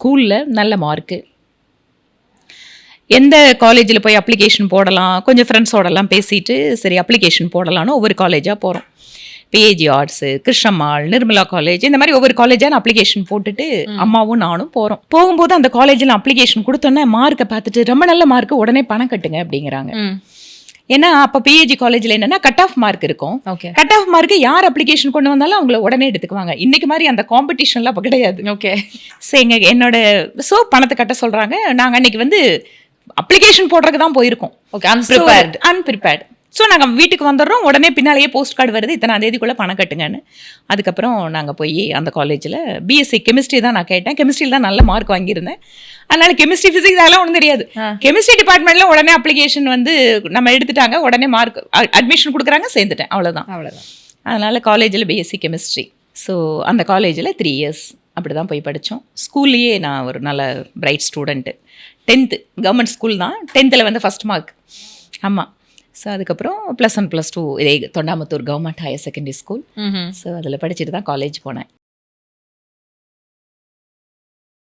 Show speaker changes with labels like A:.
A: ஸ்கூலில் நல்ல மார்க்கு. எந்த காலேஜில் போய் அப்ளிகேஷன் போடலாம், கொஞ்சம் ஃப்ரெண்ட்ஸோடலாம் பேசிட்டு சரி அப்ளிகேஷன் போடலான்னு ஒவ்வொரு காலேஜாக போகிறோம். BAG arts, Krishnammal, Nirmala college, இந்த மாதிரி ஒவ்வொரு காலேஜாக நான் அப்ளிகேஷன் போட்டுட்டு அம்மாவும் நானும் போகிறோம். போகும்போது அந்த காலேஜில் அப்ளிகேஷன் கொடுத்தோன்னே மார்க்கை பார்த்துட்டு ரொம்ப நல்ல மார்க்கு, உடனே பணம் கட்டுங்க அப்படிங்கிறாங்க. ஏன்னா அப்போ பிஏஜி காலேஜில் என்னன்னா கட் ஆஃப் மார்க் இருக்கும். கட் ஆஃப் மார்க்கு யார் அப்ளிகேஷன் கொண்டு வந்தாலும் அவங்கள உடனே எடுத்துக்குவாங்க. இன்னைக்கு மாதிரி அந்த காம்படிஷன்லாம் அப்போ கிடையாது. ஓகே, சரி என்னோட பணத்தை கட்ட சொல்கிறாங்க. நாங்கள் அன்னைக்கு வந்து அப்ளிகேஷன் போடுறதுக்கு தான் போயிருக்கோம். ஓகே, அன்பிரிப்பேர்டு. ஸோ நாங்கள் வீட்டுக்கு வந்துடுறோம், உடனே பின்னாலேயே போஸ்ட் கார்டு வருது, இத்தனை தேதிக்குள்ளே பணம் கட்டுங்கன்னு. அதுக்கப்புறம் நாங்கள் போய் அந்த காலேஜில் பிஎஸ்சி கெமிஸ்ட்ரி தான் நான் கேட்டேன். கெமிஸ்ட்ரியில் தான் நல்ல மார்க் வாங்கியிருந்தேன். அதனால கெமிஸ்ட்ரி ஃபிசிக்ஸ் அதெல்லாம் ஒன்றும் தெரியாது. கெமிஸ்ட்ரி டிபார்ட்மெண்ட்டில் உடனே அப்ளிகேஷன் வந்து நம்ம எடுத்துட்டாங்க, உடனே மார்க் அட்மிஷன் கொடுக்குறாங்க, சேர்ந்துட்டேன். அவ்வளோதான். அதனால் காலேஜில் பிஎஸ்சி கெமிஸ்ட்ரி. ஸோ அந்த காலேஜில் 3 years அப்படி தான் போய் படித்தோம். ஸ்கூல்லையே நான் ஒரு நல்ல bright student. 10th government school தான். 10th வந்து ஃபஸ்ட் மார்க். ஆமாம். ஸோ அதுக்கப்புறம் +1 +2 இதே Thondamuthur government higher secondary school. So அதில் படிச்சுட்டு தான் காலேஜ் போனேன்.